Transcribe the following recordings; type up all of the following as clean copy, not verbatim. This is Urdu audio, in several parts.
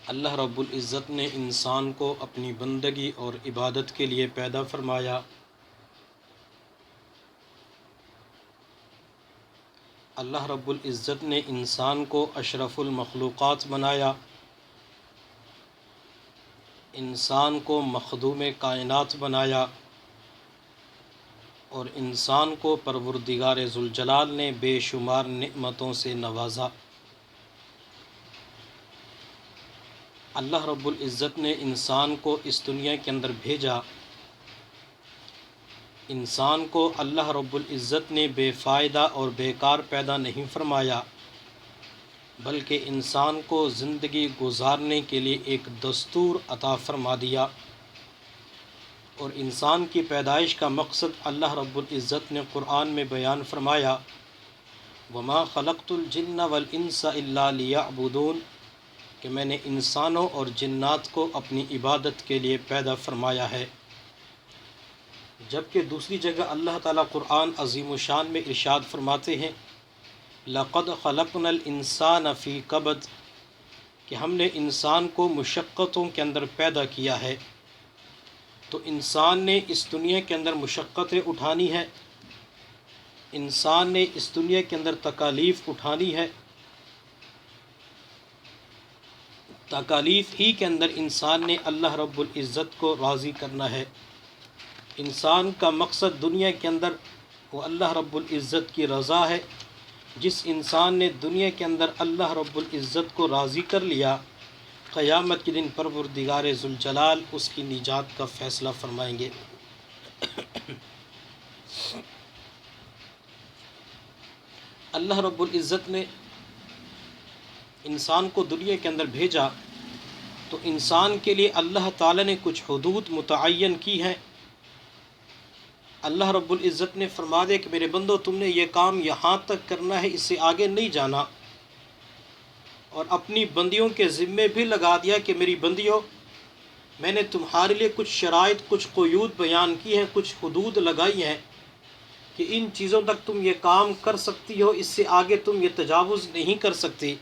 اللہ رب العزت نے انسان کو اپنی بندگی اور عبادت کے لیے پیدا فرمایا۔ اللہ رب العزت نے انسان کو اشرف المخلوقات بنایا، انسان کو مخدوم کائنات بنایا، اور انسان کو پروردگار ذوالجلال نے بے شمار نعمتوں سے نوازا۔ اللہ رب العزت نے انسان کو اس دنیا کے اندر بھیجا۔ انسان کو اللہ رب العزت نے بے فائدہ اور بیکار پیدا نہیں فرمایا، بلکہ انسان کو زندگی گزارنے کے لیے ایک دستور عطا فرما دیا۔ اور انسان کی پیدائش کا مقصد اللہ رب العزت نے قرآن میں بیان فرمایا، وَمَا خَلَقْتُ الْجِنَّ وَالْإِنسَ إِلَّا لِيَعْبُدُونَ، کہ میں نے انسانوں اور جنات کو اپنی عبادت کے لیے پیدا فرمایا ہے۔ جبکہ دوسری جگہ اللہ تعالیٰ قرآن عظیم الشان میں ارشاد فرماتے ہیں، لَقَدْ خَلَقْنَا الْإِنسَانَ فِي كَبَدٍ، کہ ہم نے انسان کو مشقتوں کے اندر پیدا کیا ہے۔ تو انسان نے اس دنیا کے اندر مشقتیں اٹھانی ہے، انسان نے اس دنیا کے اندر تکالیف اٹھانی ہے۔ تکالیف ہی کے اندر انسان نے اللہ رب العزت کو راضی کرنا ہے۔ انسان کا مقصد دنیا کے اندر وہ اللہ رب العزت کی رضا ہے۔ جس انسان نے دنیا کے اندر اللہ رب العزت کو راضی کر لیا، قیامت کے دن پروردگار ذوالجلال اس کی نجات کا فیصلہ فرمائیں گے۔ اللہ رب العزت نے انسان کو دنیا کے اندر بھیجا تو انسان کے لیے اللہ تعالیٰ نے کچھ حدود متعین کی ہیں۔ اللہ رب العزت نے فرما دیا کہ میرے بندو، تم نے یہ کام یہاں تک کرنا ہے، اس سے آگے نہیں جانا۔ اور اپنی بندیوں کے ذمے بھی لگا دیا کہ میری بندیوں، میں نے تمہارے لیے کچھ شرائط، کچھ قیود بیان کی ہیں، کچھ حدود لگائی ہیں کہ ان چیزوں تک تم یہ کام کر سکتی ہو، اس سے آگے تم یہ تجاوز نہیں کر سکتی۔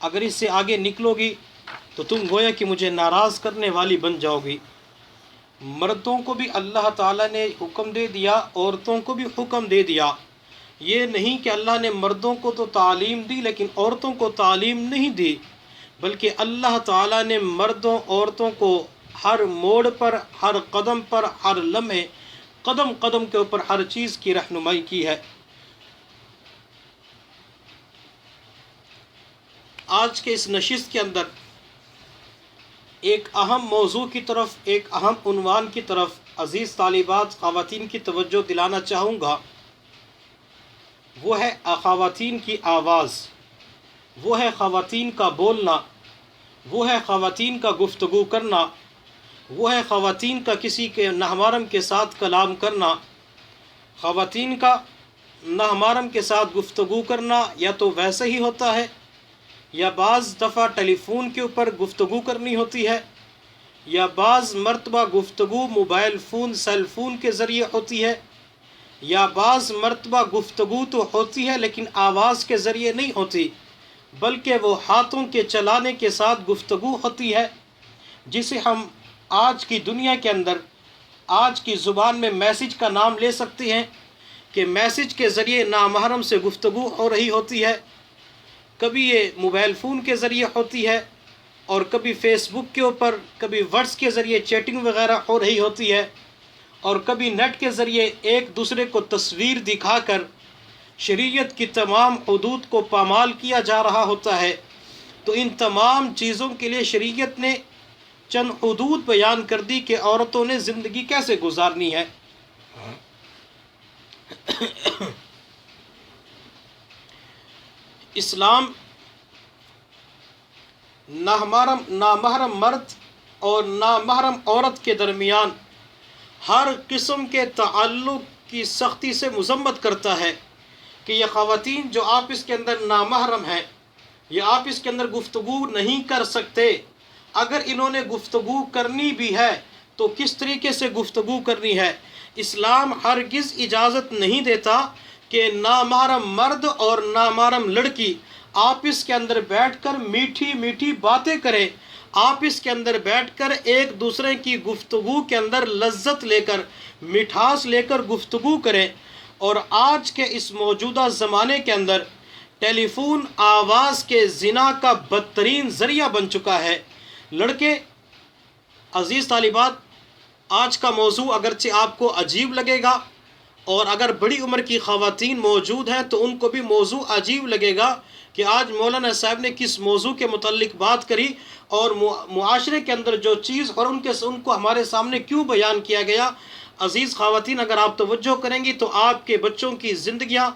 اگر اس سے آگے نکلو گی تو تم گویا کہ مجھے ناراض کرنے والی بن جاؤ گی۔ مردوں کو بھی اللہ تعالیٰ نے حکم دے دیا، عورتوں کو بھی حکم دے دیا۔ یہ نہیں کہ اللہ نے مردوں کو تو تعلیم دی لیکن عورتوں کو تعلیم نہیں دی، بلکہ اللہ تعالیٰ نے مردوں عورتوں کو ہر موڑ پر، ہر قدم پر، ہر لمحے، قدم قدم کے اوپر ہر چیز کی رہنمائی کی ہے۔ آج کے اس نشست کے اندر ایک اہم موضوع کی طرف، ایک اہم عنوان کی طرف عزیز طالبات خواتین کی توجہ دلانا چاہوں گا۔ وہ ہے خواتین کی آواز، وہ ہے خواتین کا بولنا، وہ ہے خواتین کا گفتگو کرنا، وہ ہے خواتین کا کسی کے نامحرم کے ساتھ کلام کرنا۔ خواتین کا نامحرم کے ساتھ گفتگو کرنا یا تو ویسے ہی ہوتا ہے، یا بعض دفعہ ٹیلی فون کے اوپر گفتگو کرنی ہوتی ہے، یا بعض مرتبہ گفتگو موبائل فون، سیل فون کے ذریعے ہوتی ہے، یا بعض مرتبہ گفتگو تو ہوتی ہے لیکن آواز کے ذریعے نہیں ہوتی، بلکہ وہ ہاتھوں کے چلانے کے ساتھ گفتگو ہوتی ہے، جسے ہم آج کی دنیا کے اندر، آج کی زبان میں میسج کا نام لے سکتے ہیں کہ میسج کے ذریعے نامحرم سے گفتگو ہو رہی ہوتی ہے۔ کبھی یہ موبائل فون کے ذریعے ہوتی ہے، اور کبھی فیس بک کے اوپر، کبھی ورڈز کے ذریعے چیٹنگ وغیرہ ہو رہی ہوتی ہے، اور کبھی نیٹ کے ذریعے ایک دوسرے کو تصویر دکھا کر شریعت کی تمام حدود کو پامال کیا جا رہا ہوتا ہے۔ تو ان تمام چیزوں کے لیے شریعت نے چند حدود بیان کر دی کہ عورتوں نے زندگی کیسے گزارنی ہے۔ اسلام نامحرم مرد اور نامحرم عورت کے درمیان ہر قسم کے تعلق کی سختی سے مذمت کرتا ہے کہ یہ خواتین جو آپس کے اندر نامحرم ہیں، یہ آپس کے اندر گفتگو نہیں کر سکتے، اگر انہوں نے گفتگو کرنی بھی ہے تو کس طریقے سے گفتگو کرنی ہے۔ اسلام ہرگز اجازت نہیں دیتا کہ نامحرم مرد اور نامحرم لڑکی آپس کے اندر بیٹھ کر میٹھی میٹھی باتیں کرے، آپ اس کے اندر بیٹھ کر ایک دوسرے کی گفتگو کے اندر لذت لے کر، مٹھاس لے کر گفتگو کریں۔ اور آج کے اس موجودہ زمانے کے اندر ٹیلی فون آواز کے زنا کا بدترین ذریعہ بن چکا ہے۔ لڑکے، عزیز طالبات، آج کا موضوع اگرچہ آپ کو عجیب لگے گا، اور اگر بڑی عمر کی خواتین موجود ہیں تو ان کو بھی موضوع عجیب لگے گا کہ آج مولانا صاحب نے کس موضوع کے متعلق بات کری، اور معاشرے کے اندر جو چیز اور ان کو ہمارے سامنے کیوں بیان کیا گیا۔ عزیز خواتین، اگر آپ توجہ کریں گی تو آپ کے بچوں کی زندگیاں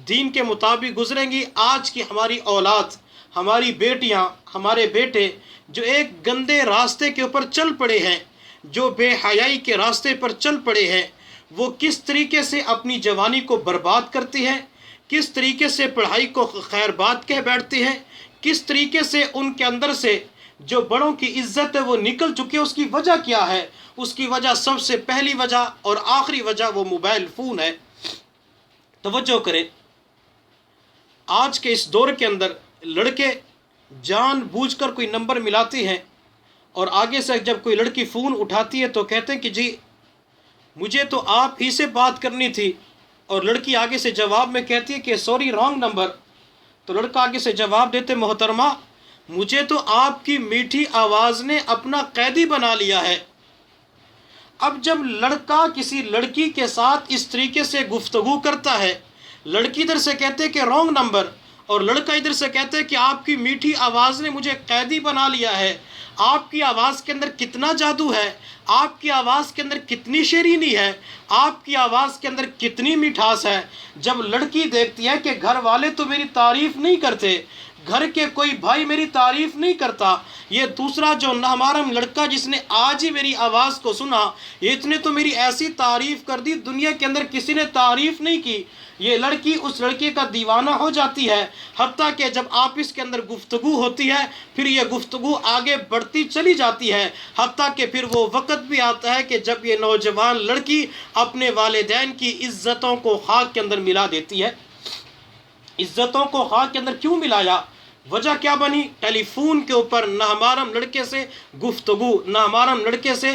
دین کے مطابق گزریں گی۔ آج کی ہماری اولاد، ہماری بیٹیاں، ہمارے بیٹے جو ایک گندے راستے کے اوپر چل پڑے ہیں، جو بے حیائی کے راستے پر چل پڑے ہیں، وہ کس طریقے سے اپنی جوانی کو برباد کرتی ہیں، کس طریقے سے پڑھائی کو خیر بات کہہ بیٹھتی ہیں، کس طریقے سے ان کے اندر سے جو بڑوں کی عزت ہے وہ نکل چکی ہے۔ اس کی وجہ کیا ہے؟ اس کی وجہ، سب سے پہلی وجہ اور آخری وجہ، وہ موبائل فون ہے۔ توجہ کریں، آج کے اس دور کے اندر لڑکے جان بوجھ کر کوئی نمبر ملاتے ہیں، اور آگے سے جب کوئی لڑکی فون اٹھاتی ہے تو کہتے ہیں کہ جی مجھے تو آپ ہی سے بات کرنی تھی، اور لڑکی آگے سے جواب میں کہتی ہے کہ سوری، رانگ نمبر۔ تو لڑکا آگے سے جواب دیتے، محترمہ مجھے تو آپ کی میٹھی آواز نے اپنا قیدی بنا لیا ہے۔ اب جب لڑکا کسی لڑکی کے ساتھ اس طریقے سے گفتگو کرتا ہے، لڑکی ادھر سے کہتے کہ رانگ نمبر، اور لڑکا ادھر سے کہتے ہیں کہ آپ کی میٹھی آواز نے مجھے قیدی بنا لیا ہے۔ آپ کی آواز کے اندر کتنا جادو ہے، آپ کی آواز کے اندر کتنی شیرینی ہے، آپ کی آواز کے اندر کتنی مٹھاس ہے۔ جب لڑکی دیکھتی ہے کہ گھر والے تو میری تعریف نہیں کرتے، گھر کے کوئی بھائی میری تعریف نہیں کرتا، یہ دوسرا جو نامحرم لڑکا جس نے آج ہی میری آواز کو سنا، اس نے تو میری ایسی تعریف کر دی، دنیا کے اندر کسی نے تعریف نہیں کی۔ یہ لڑکی اس لڑکے کا دیوانہ ہو جاتی ہے، حتیٰ کہ جب آپس کے اندر گفتگو ہوتی ہے، پھر یہ گفتگو آگے بڑھتی چلی جاتی ہے، حتیٰ کہ پھر وہ وقت بھی آتا ہے کہ جب یہ نوجوان لڑکی اپنے والدین کی عزتوں کو خاک کے اندر ملا دیتی ہے۔ عزتوں کو خاک کے اندر کیوں ملایا؟ وجہ کیا بنی؟ ٹیلی فون کے اوپر نامحرم لڑکے سے گفتگو، نامحرم لڑکے سے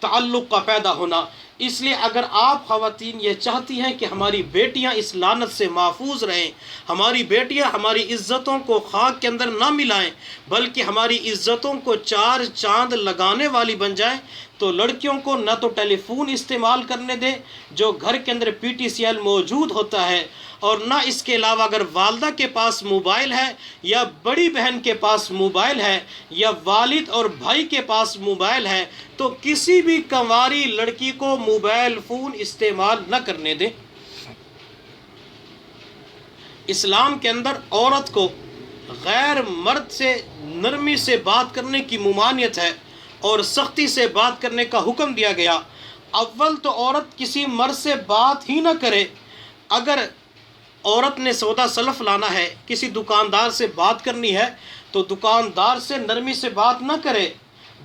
تعلق کا پیدا ہونا۔ اس لیے اگر آپ خواتین یہ چاہتی ہیں کہ ہماری بیٹیاں اس لعنت سے محفوظ رہیں، ہماری بیٹیاں ہماری عزتوں کو خاک کے اندر نہ ملائیں، بلکہ ہماری عزتوں کو چار چاند لگانے والی بن جائیں، تو لڑکیوں کو نہ تو ٹیلی فون استعمال کرنے دیں جو گھر کے اندر PTCL موجود ہوتا ہے، اور نہ اس کے علاوہ اگر والدہ کے پاس موبائل ہے، یا بڑی بہن کے پاس موبائل ہے، یا والد اور بھائی کے پاس موبائل ہے، تو کسی بھی کنواری لڑکی کو موبائل فون استعمال نہ کرنے دیں۔ اسلام کے اندر عورت کو غیر مرد سے نرمی سے بات کرنے کی ممانعت ہے، اور سختی سے بات کرنے کا حکم دیا گیا۔ اول تو عورت کسی مرد سے بات ہی نہ کرے۔ اگر عورت نے سودا سلف لانا ہے، کسی دکاندار سے بات کرنی ہے، تو دکاندار سے نرمی سے بات نہ کرے۔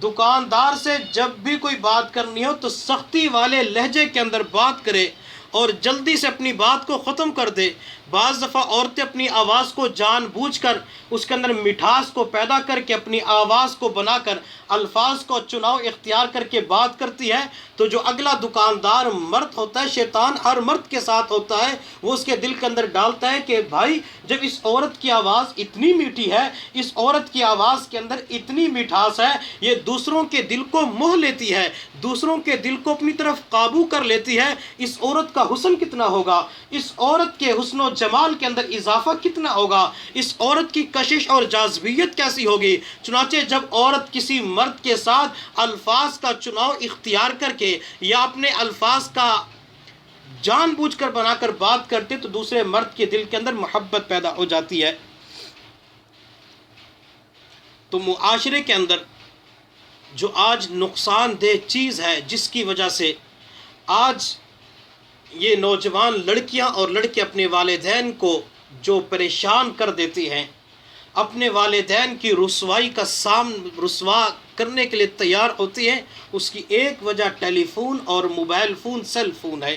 دکاندار سے جب بھی کوئی بات کرنی ہو تو سختی والے لہجے کے اندر بات کرے، اور جلدی سے اپنی بات کو ختم کر دے۔ بعض دفعہ عورتیں اپنی آواز کو جان بوجھ کر اس کے اندر مٹھاس کو پیدا کر کے اپنی آواز کو بنا کر الفاظ کو چناؤ اختیار کر کے بات کرتی ہے، تو جو اگلا دکاندار مرد ہوتا ہے، شیطان ہر مرد کے ساتھ ہوتا ہے، وہ اس کے دل کے اندر ڈالتا ہے کہ بھائی جب اس عورت کی آواز اتنی میٹھی ہے، اس عورت کی آواز کے اندر اتنی مٹھاس ہے، یہ دوسروں کے دل کو موہ لیتی ہے، دوسروں کے دل کو اپنی طرف قابو کر لیتی ہے، اس عورت کا حسن کتنا ہوگا، اس عورت کے حسن و جمال کے اندر اضافہ کتنا ہوگا، اس عورت کی کشش اور جاذبیت کیسی ہوگی۔ چنانچہ جب عورت کسی مرد کے ساتھ الفاظ کا چناؤ اختیار کر کے یا اپنے الفاظ کا جان بوجھ کر بنا کر بات کرتے، تو دوسرے مرد کے دل کے اندر محبت پیدا ہو جاتی ہے۔ تو معاشرے کے اندر جو آج نقصان دہ چیز ہے، جس کی وجہ سے آج یہ نوجوان لڑکیاں اور لڑکے اپنے والدین کو جو پریشان کر دیتے ہیں، اپنے والدین کی رسوائی کا رسوا کرنے کے لیے تیار ہوتے ہیں، اس کی ایک وجہ ٹیلی فون اور موبائل فون، سیل فون ہے۔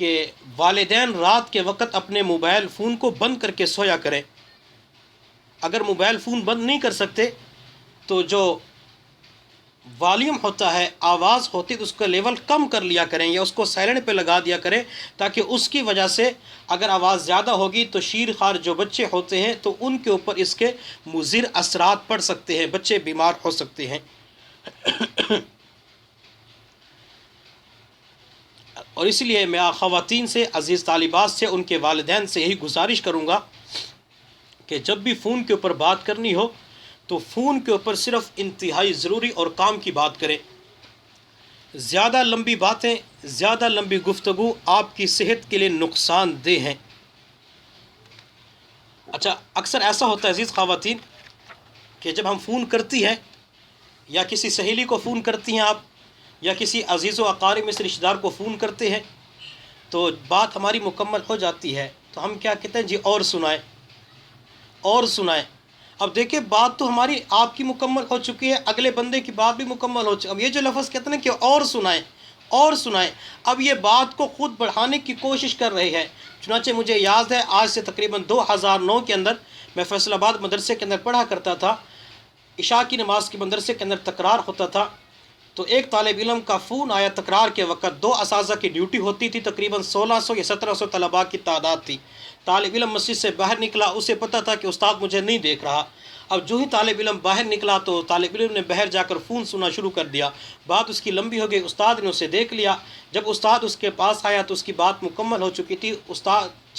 کہ والدین رات کے وقت اپنے موبائل فون کو بند کر کے سویا کریں. اگر موبائل فون بند نہیں کر سکتے تو جو والیوم ہوتا ہے، آواز ہوتی ہے، اس کا لیول کم کر لیا کریں یا اس کو سائلنٹ پہ لگا دیا کریں، تاکہ اس کی وجہ سے اگر آواز زیادہ ہوگی تو شیر خوار جو بچے ہوتے ہیں تو ان کے اوپر اس کے مضر اثرات پڑ سکتے ہیں، بچے بیمار ہو سکتے ہیں. اور اس لیے میں خواتین سے، عزیز طالبات سے، ان کے والدین سے یہی گزارش کروں گا کہ جب بھی فون کے اوپر بات کرنی ہو تو فون کے اوپر صرف انتہائی ضروری اور کام کی بات کریں. زیادہ لمبی باتیں، زیادہ لمبی گفتگو آپ کی صحت کے لیے نقصان دہ ہیں. اچھا، اکثر ایسا ہوتا ہے عزیز خواتین کہ جب ہم فون کرتی ہیں یا کسی سہیلی کو فون کرتی ہیں آپ، یا کسی عزیز و اقارب میں سے رشتہ دار کو فون کرتے ہیں تو بات ہماری مکمل ہو جاتی ہے تو ہم کیا کہتے ہیں؟ جی اور سنائیں، اور سنائیں. اب دیکھیں، بات تو ہماری آپ کی مکمل ہو چکی ہے، اگلے بندے کی بات بھی مکمل ہو چکی. اب یہ جو لفظ کہتے ہیں کہ اور سنائیں، اور سنائیں، اب یہ بات کو خود بڑھانے کی کوشش کر رہے ہیں. چنانچہ مجھے یاد ہے آج سے تقریباً 2009 کے اندر میں فیصل آباد مدرسے کے اندر پڑھا کرتا تھا. عشاء کی نماز کے مدرسے کے اندر تکرار ہوتا تھا تو ایک طالب علم کا فون آیا تکرار کے وقت. 2 اساتذہ کی ڈیوٹی ہوتی تھی، تقریباً 1600 یا 1700 طلباء کی تعداد تھی. طالب علم مسجد سے باہر نکلا، اسے پتہ تھا کہ استاد مجھے نہیں دیکھ رہا. اب جو ہی طالب علم باہر نکلا تو طالب علم نے باہر جا کر فون سننا شروع کر دیا. بات اس کی لمبی ہو گئی، استاد نے اسے دیکھ لیا. جب استاد اس کے پاس آیا تو اس کی بات مکمل ہو چکی تھی. استاد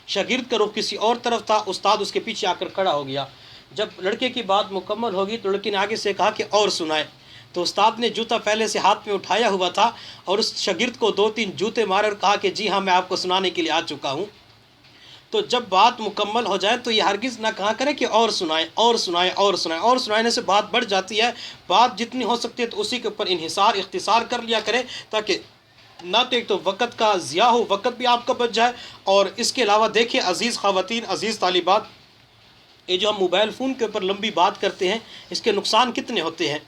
شاگرد کا رخ کسی اور طرف تھا، استاد اس کے پیچھے آ کر کھڑا ہو گیا. جب لڑکے کی بات مکمل ہوگی تو لڑکی نے آگے سے کہا کہ اور سنائے. تو استاد نے جوتا پہلے سے ہاتھ میں اٹھایا ہوا تھا اور اس شاگرد کو 2-3 جوتے مارے اور کہا کہ جی ہاں، میں آپ کو سنانے کے لیے آ چکا ہوں. تو جب بات مکمل ہو جائے تو یہ ہرگز نہ کہا کرے کہ اور سنائیں، اور سنائیں، اور سنائیں. اور سنانے سے بات بڑھ جاتی ہے. بات جتنی ہو سکتی ہے تو اسی کے اوپر انحصار، اختصار کر لیا کرے، تاکہ نہ تو ایک تو وقت کا ضیاع ہو، وقت بھی آپ کا بچ جائے. اور اس کے علاوہ دیکھیں عزیز خواتین، عزیز طالبات، یہ جو ہم موبائل فون کے اوپر لمبی بات کرتے ہیں اس کے نقصان کتنے ہوتے ہیں.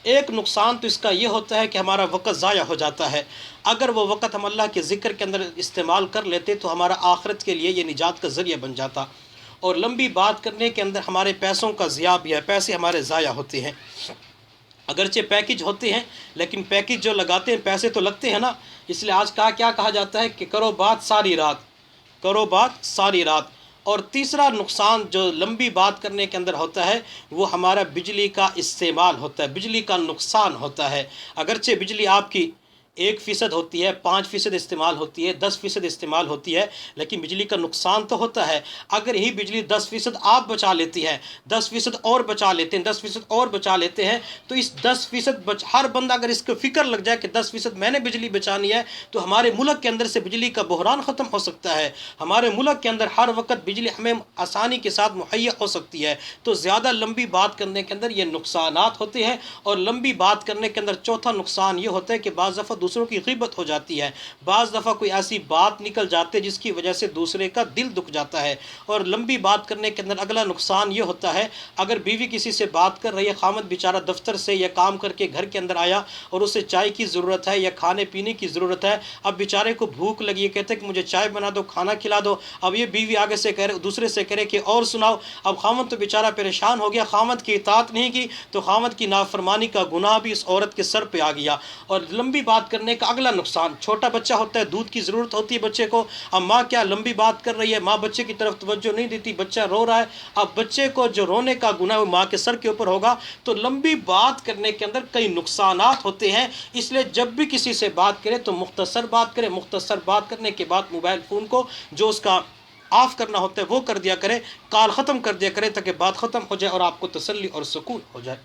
ایک نقصان تو اس کا یہ ہوتا ہے کہ ہمارا وقت ضائع ہو جاتا ہے. اگر وہ وقت ہم اللہ کے ذکر کے اندر استعمال کر لیتے تو ہمارا آخرت کے لیے یہ نجات کا ذریعہ بن جاتا. اور لمبی بات کرنے کے اندر ہمارے پیسوں کا ضیاع بھی ہے، پیسے ہمارے ضائع ہوتے ہیں. اگرچہ پیکج ہوتے ہیں لیکن پیکج جو لگاتے ہیں پیسے تو لگتے ہیں نا. اس لیے آج کیا کہا جاتا ہے کہ کرو بات ساری رات، کرو بات ساری رات. اور تیسرا نقصان جو لمبی بات کرنے کے اندر ہوتا ہے وہ ہمارا بجلی کا استعمال ہوتا ہے، بجلی کا نقصان ہوتا ہے. اگرچہ بجلی آپ کی 1% ہوتی ہے، 5% استعمال ہوتی ہے، 10% استعمال ہوتی ہے، لیکن بجلی کا نقصان تو ہوتا ہے. اگر یہی بجلی 10% آپ بچا لیتی ہیں، 10% اور بچا لیتے ہیں، 10% اور بچا لیتے ہیں، تو اس 10% ہر بندہ اگر اس کو فکر لگ جائے کہ 10% میں نے بجلی بچانی ہے تو ہمارے ملک کے اندر سے بجلی کا بحران ختم ہو سکتا ہے. ہمارے ملک کے اندر ہر وقت بجلی ہمیں آسانی کے ساتھ مہیا ہو سکتی ہے. تو زیادہ لمبی بات کرنے کے اندر یہ نقصانات ہوتے ہیں. اور لمبی بات کرنے کے اندر چوتھا نقصان یہ ہوتا ہے کہ بعض دفعہ دوسروں کی غیبت ہو جاتی ہے، بعض دفعہ کوئی ایسی بات نکل جاتی ہے جس کی وجہ سے دوسرے کا دل دکھ جاتا ہے. اور لمبی بات کرنے کے اندر اگلا نقصان یہ ہوتا ہے، اگر بیوی کسی سے بات کر رہی ہے، خامد بیچارہ دفتر سے یا کام کر کے گھر کے اندر آیا اور اسے چائے کی ضرورت ہے یا کھانے پینے کی ضرورت ہے، اب بیچارے کو بھوک لگی ہے، کہتے ہیں کہ مجھے چائے بنا دو، کھانا کھلا دو. اب یہ بیوی آگے سے کہہ رہے، دوسرے سے کہہ رہے کہ اور سناؤ. اب خامد تو بیچارہ پریشان ہو گیا، خامد کی اطاعت نہیں کی تو خامد کی نافرمانی کا گناہ بھی اس عورت کے سر پہ آ گیا. اور لمبی بات کرنے کا اگلا نقصان، چھوٹا بچہ ہوتا ہے، دودھ کی ضرورت ہوتی ہے بچے کو. اب ماں کیا لمبی بات کر رہی ہے، ماں بچے کی طرف توجہ نہیں دیتی، بچہ رو رہا ہے. اب بچے کو جو رونے کا گناہ وہ ماں کے سر کے اوپر ہوگا. تو لمبی بات کرنے کے اندر کئی نقصانات ہوتے ہیں. اس لیے جب بھی کسی سے بات کرے تو مختصر بات کرے. مختصر بات کرنے کے بعد موبائل فون کو جو اس کا آف کرنا ہوتا ہے وہ کر دیا کرے، کال ختم کر دیا کرے، تاکہ بات ختم ہو جائے اور آپ کو تسلی اور سکون ہو جائے.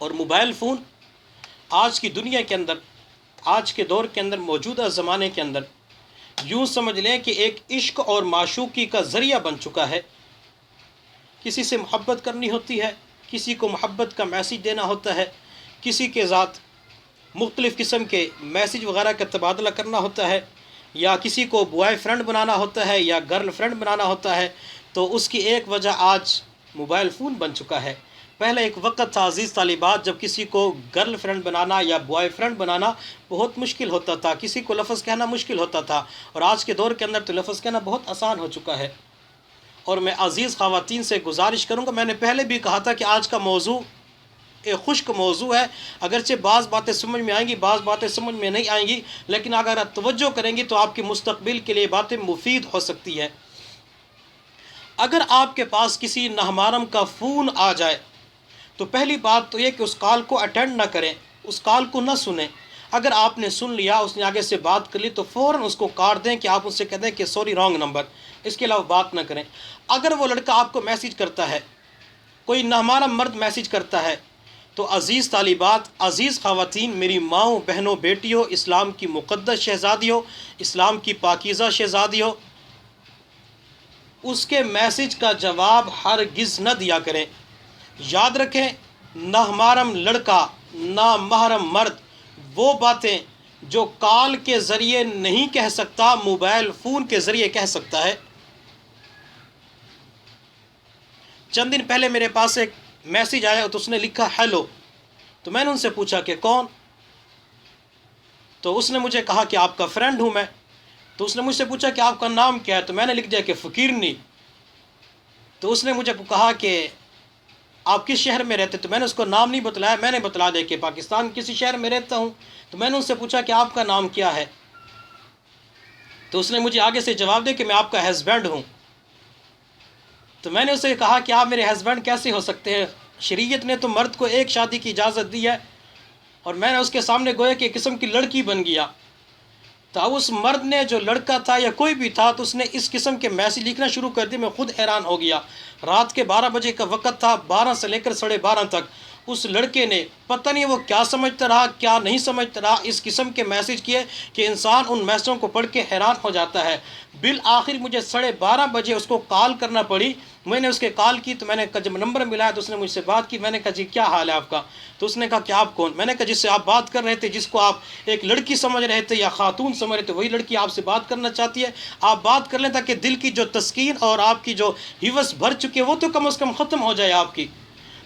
اور موبائل فون آج کی دنیا کے اندر، آج کے دور کے اندر، موجودہ زمانے کے اندر یوں سمجھ لیں کہ ایک عشق اور معشوقی کا ذریعہ بن چکا ہے. کسی سے محبت کرنی ہوتی ہے، کسی کو محبت کا میسیج دینا ہوتا ہے، کسی کے ذات مختلف قسم کے میسیج وغیرہ کا تبادلہ کرنا ہوتا ہے، یا کسی کو بوائے فرینڈ بنانا ہوتا ہے یا گرل فرینڈ بنانا ہوتا ہے. تو اس کی ایک وجہ آج موبائل فون بن چکا ہے. پہلے ایک وقت تھا عزیز طالبات جب کسی کو گرل فرینڈ بنانا یا بوائے فرینڈ بنانا بہت مشکل ہوتا تھا، کسی کو لفظ کہنا مشکل ہوتا تھا، اور آج کے دور کے اندر تو لفظ کہنا بہت آسان ہو چکا ہے۔ اور میں عزیز خواتین سے گزارش کروں گا، میں نے پہلے بھی کہا تھا کہ آج کا موضوع ایک خشک موضوع ہے، اگرچہ بعض باتیں سمجھ میں آئیں گی، بعض باتیں سمجھ میں نہیں آئیں گی، لیکن اگر آپ توجہ کریں گی تو آپ کے مستقبل کے لیے باتیں مفید ہو سکتی ہے۔ اگر آپ کے پاس کسی نامحرم کا فون آ جائے تو پہلی بات تو یہ کہ اس کال کو اٹینڈ نہ کریں، اس کال کو نہ سنیں۔ اگر آپ نے سن لیا، اس نے آگے سے بات کر لی، تو فوراً اس کو کاٹ دیں کہ آپ اس سے کہہ دیں کہ سوری رانگ نمبر، اس کے علاوہ بات نہ کریں۔ اگر وہ لڑکا آپ کو میسیج کرتا ہے، کوئی نامحرم مرد میسیج کرتا ہے، تو عزیز طالبات، عزیز خواتین، میری ماؤں، بہنوں، بیٹیوں، اسلام کی مقدس شہزادیوں، اسلام کی پاکیزہ شہزادیوں، اس کے میسیج کا جواب ہرگز نہ دیا کریں۔ یاد رکھیں، نامحرم لڑکا، نامحرم مرد وہ باتیں جو کال کے ذریعے نہیں کہہ سکتا، موبائل فون کے ذریعے کہہ سکتا ہے۔ چند دن پہلے میرے پاس ایک میسیج آیا تو اس نے لکھا ہیلو، تو میں نے ان سے پوچھا کہ کون؟ تو اس نے مجھے کہا کہ آپ کا فرینڈ ہوں میں۔ تو اس نے مجھ سے پوچھا کہ آپ کا نام کیا ہے؟ تو میں نے لکھ دیا کہ فقیرنی۔ تو اس نے مجھے کہا کہ آپ کس شہر میں رہتے؟ تو میں نے اس کو نام نہیں بتلایا، میں نے بتلا دیا کہ پاکستان کسی شہر میں رہتا ہوں۔ تو میں نے ان سے پوچھا کہ آپ کا نام کیا ہے؟ تو اس نے مجھے آگے سے جواب دیا کہ میں آپ کا ہسبینڈ ہوں۔ تو میں نے اسے کہا کہ آپ میرے ہسبینڈ کیسے ہو سکتے ہیں؟ شریعت نے تو مرد کو ایک شادی کی اجازت دی ہے، اور میں نے اس کے سامنے گویا کہ ایک قسم کی لڑکی بن گیا۔ تو اب اس مرد نے، جو لڑکا تھا یا کوئی بھی تھا، تو اس نے اس قسم کے میسیج لکھنا شروع کر دی۔ میں خود حیران ہو گیا۔ رات کے 12 بجے کا وقت تھا، 12 سے لے کر 12:30 تک اس لڑکے نے پتہ نہیں وہ کیا سمجھتا رہا، کیا نہیں سمجھتا رہا، اس قسم کے میسیج کیے کہ انسان ان میسیجوں کو پڑھ کے حیران ہو جاتا ہے۔ بالآخر مجھے 12:30 بجے اس کو کال کرنا پڑی۔ میں نے اس کے کال کی، تو میں نے کہا، جب نمبر ملایا تو اس نے مجھ سے بات کی۔ میں نے کہا جی کیا حال ہے آپ کا؟ تو اس نے کہا کہ آپ کون؟ میں نے کہا جس سے آپ بات کر رہے تھے، جس کو آپ ایک لڑکی سمجھ رہے تھے یا خاتون سمجھ رہے تھے، وہی لڑکی آپ سے بات کرنا چاہتی ہے۔ آپ بات کر لیں تاکہ دل کی جو تسکین اور آپ کی جو حوث بھر چکی ہے وہ تو کم از کم ختم ہو جائے آپ کی۔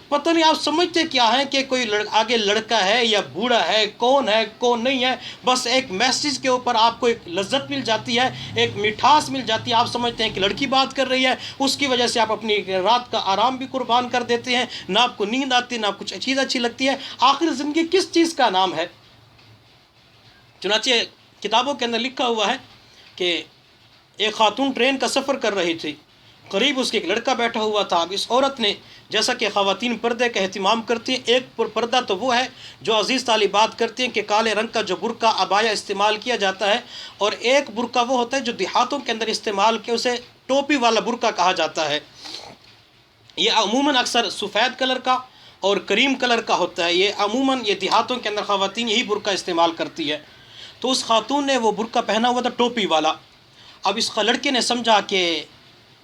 پتہ نہیں آپ سمجھتے کیا ہیں کہ کوئی آگے لڑکا ہے یا بوڑھا ہے، کون ہے کون نہیں ہے، بس ایک میسیج کے اوپر آپ کو ایک لذت مل جاتی ہے، ایک مٹھاس مل جاتی ہے۔ آپ سمجھتے ہیں کہ لڑکی بات کر رہی ہے، اس کی وجہ سے آپ اپنی رات کا آرام بھی قربان کر دیتے ہیں، نہ آپ کو نیند آتی، نہ کچھ چیز اچھی لگتی ہے۔ آخر زندگی کس چیز کا نام ہے؟ چنانچہ کتابوں کے اندر لکھا ہوا ہے کہ ایک خاتون ٹرین کا سفر کر رہی تھی، قریب اس کے ایک لڑکا بیٹھا ہوا تھا۔ اب اس عورت نے، جیسا کہ خواتین پردے کا اہتمام کرتی ہیں، ایک پردہ تو وہ ہے جو عزیز طالبات کرتی ہیں کہ کالے رنگ کا جو برقع عبایا استعمال کیا جاتا ہے، اور ایک برقع وہ ہوتا ہے جو دیہاتوں کے اندر استعمال کے اسے ٹوپی والا برقع کہا جاتا ہے۔ یہ عموماً اکثر سفید کلر کا اور کریم کلر کا ہوتا ہے۔ یہ عموماً یہ دیہاتوں کے اندر خواتین یہی برقع استعمال کرتی ہے۔ تو اس خاتون نے وہ برقع پہنا ہوا تھا ٹوپی والا۔ اب اس لڑکے نے سمجھا کہ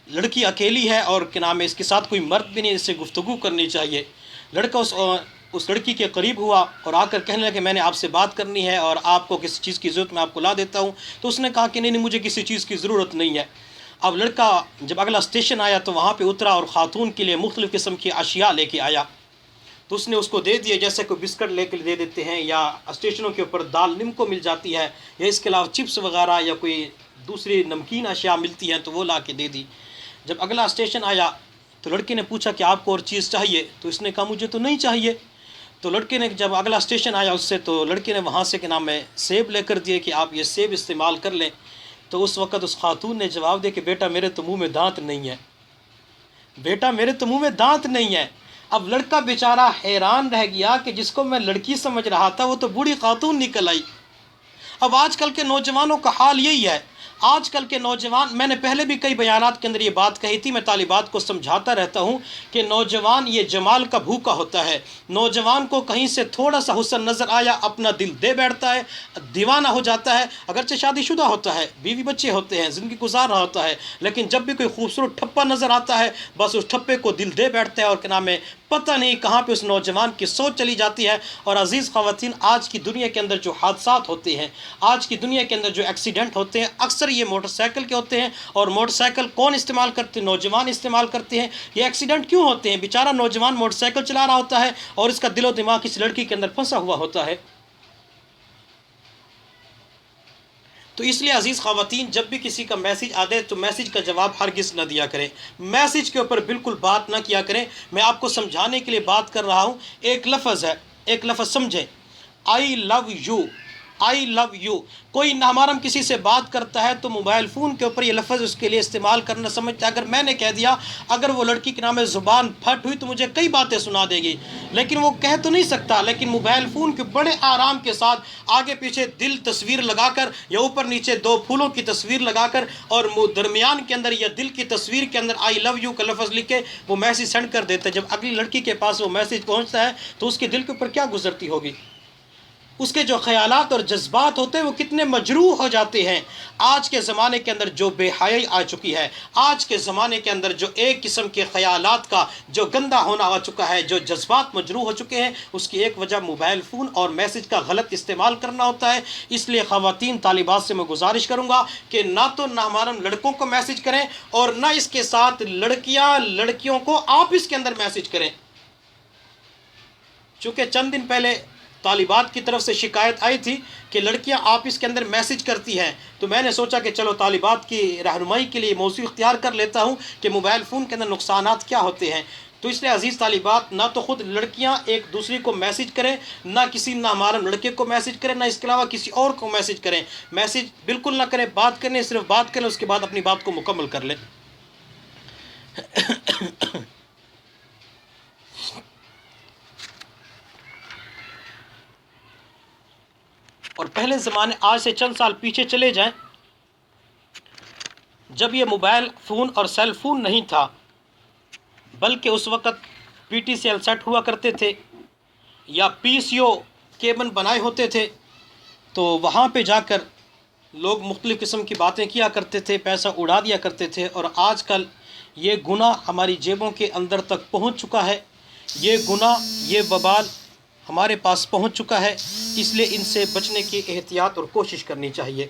لڑکی اکیلی ہے اور کیا نام ہے، اس کے ساتھ کوئی مرد بھی نہیں، اس سے گفتگو کرنی چاہیے۔ لڑکا اس لڑکی کے قریب ہوا اور آ کر کہنے لگا کہ میں نے آپ سے بات کرنی ہے اور آپ کو کسی چیز کی ضرورت میں آپ کو لا دیتا ہوں۔ تو اس نے کہا کہ نہیں مجھے کسی چیز کی ضرورت نہیں ہے۔ اب لڑکا جب اگلا اسٹیشن آیا تو وہاں پہ اترا اور خاتون کے لیے مختلف قسم کی اشیاء لے کے آیا۔ تو اس نے اس کو دے دیے، جیسے کوئی بسکٹ لے کے دے دیتے ہیں، یا اسٹیشنوں کے اوپر دال نمکو مل جاتی ہے، یا اس کے علاوہ چپس وغیرہ یا کوئی دوسری نمکین اشیاء ملتی ہیں تو وہ لا کے دے دی۔ جب اگلا اسٹیشن آیا تو لڑکے نے پوچھا کہ آپ کو اور چیز چاہیے؟ تو اس نے کہا مجھے تو نہیں چاہیے۔ تو لڑکے نے جب اگلا اسٹیشن آیا اس سے، تو لڑکے نے وہاں سے کیا نام ہے سیب لے کر دیے کہ آپ یہ سیب استعمال کر لیں۔ تو اس وقت اس خاتون نے جواب دیا کہ بیٹا میرے تو منہ میں دانت نہیں ہے، بیٹا میرے تو منہ میں دانت نہیں ہے۔ اب لڑکا بیچارہ حیران رہ گیا کہ جس کو میں لڑکی سمجھ رہا تھا وہ تو بوڑھی خاتون نکل آئی۔ اب آج کل کے نوجوانوں کا حال یہی ہے۔ آج کل کے نوجوان، میں نے پہلے بھی کئی بیانات کے اندر یہ بات کہی تھی، میں طالبات کو سمجھاتا رہتا ہوں کہ نوجوان یہ جمال کا بھوکا ہوتا ہے۔ نوجوان کو کہیں سے تھوڑا سا حسن نظر آیا، اپنا دل دے بیٹھتا ہے، دیوانہ ہو جاتا ہے، اگرچہ شادی شدہ ہوتا ہے، بیوی بچے ہوتے ہیں، زندگی گزار رہا ہوتا ہے، لیکن جب بھی کوئی خوبصورت ٹھپا نظر آتا ہے بس اس ٹھپے کو دل دے بیٹھتا ہے، اور کیا نام ہے پتہ نہیں کہاں پہ اس نوجوان کی سوچ چلی جاتی ہے۔ اور عزیز خواتین، آج کی دنیا کے اندر جو حادثات ہوتے ہیں، آج کی دنیا کے اندر جو ایکسیڈنٹ ہوتے ہیں، اکثر یہ موٹر سائیکل کے ہوتے ہیں، اور موٹر سائیکل کون استعمال کرتے ہیں؟ نوجوان استعمال کرتے ہیں۔ یہ ایکسیڈنٹ کیوں ہوتے ہیں؟ بیچارہ نوجوان موٹر سائیکل چلا رہا ہوتا ہے اور اس کا دل و دماغ کسی لڑکی کے اندر پھنسا ہوا ہوتا ہے۔ تو اس لیے عزیز خواتین، جب بھی کسی کا میسج آ دے تو میسج کا جواب ہرگز نہ دیا کریں، میسج کے اوپر بالکل بات نہ کیا کریں۔ میں آپ کو سمجھانے کے لیے بات کر رہا ہوں۔ ایک لفظ ہے، ایک لفظ سمجھیں، آئی love you, I love you. کوئی نامحرم کسی سے بات کرتا ہے تو موبائل فون کے اوپر یہ لفظ اس کے لیے استعمال کرنا سمجھتا ہے۔ اگر میں نے کہہ دیا، اگر وہ لڑکی کے نام زبان پھٹ ہوئی تو مجھے کئی باتیں سنا دے گی، لیکن وہ کہہ تو نہیں سکتا، لیکن موبائل فون کے بڑے آرام کے ساتھ آگے پیچھے دل تصویر لگا کر یا اوپر نیچے دو پھولوں کی تصویر لگا کر اور درمیان کے اندر یا دل کی تصویر کے اندر آئی لو یو کا لفظ لکھ کے وہ میسج سینڈ کر دیتا ہے۔ جب اگلی لڑکی کے پاس وہ میسج پہنچتا ہے تو اس کے دل کے اوپر کیا گزرتی ہوگی؟ اس کے جو خیالات اور جذبات ہوتے ہیں وہ کتنے مجروح ہو جاتے ہیں۔ آج کے زمانے کے اندر جو بے حیائی آ چکی ہے، آج کے زمانے کے اندر جو ایک قسم کے خیالات کا جو گندا ہونا آ چکا ہے، جو جذبات مجروح ہو چکے ہیں، اس کی ایک وجہ موبائل فون اور میسج کا غلط استعمال کرنا ہوتا ہے۔ اس لیے خواتین طالبات سے میں گزارش کروں گا کہ نہ تو نامحرم لڑکوں کو میسج کریں اور نہ اس کے ساتھ لڑکیوں کو آپس کے اندر میسج کریں۔ چونکہ چند دن پہلے طالبات کی طرف سے شکایت آئی تھی کہ لڑکیاں آپس کے اندر میسج کرتی ہیں، تو میں نے سوچا کہ چلو طالبات کی رہنمائی کے لیے موضوع اختیار کر لیتا ہوں کہ موبائل فون کے اندر نقصانات کیا ہوتے ہیں۔ تو اس لیے عزیز طالبات، نہ تو خود لڑکیاں ایک دوسری کو میسج کریں، نہ کسی نامحرم لڑکے کو میسج کریں، نہ اس کے علاوہ کسی اور کو میسج کریں۔ میسج بالکل نہ کریں، بات کریں، صرف بات کریں، اس کے بعد اپنی بات کو مکمل کر لیں۔ اور پہلے زمانے، آج سے چند سال پیچھے چلے جائیں، جب یہ موبائل فون اور سیل فون نہیں تھا، بلکہ اس وقت P T C L set ہوا کرتے تھے یا پی سی او کیبن بنائے ہوتے تھے، تو وہاں پہ جا کر لوگ مختلف قسم کی باتیں کیا کرتے تھے، پیسہ اڑا دیا کرتے تھے۔ اور آج کل یہ گناہ ہماری جیبوں کے اندر تک پہنچ چکا ہے، یہ گناہ، یہ وبال ہمارے پاس پہنچ چکا ہے۔ اس لیے ان سے بچنے کی احتیاط اور کوشش کرنی چاہیے۔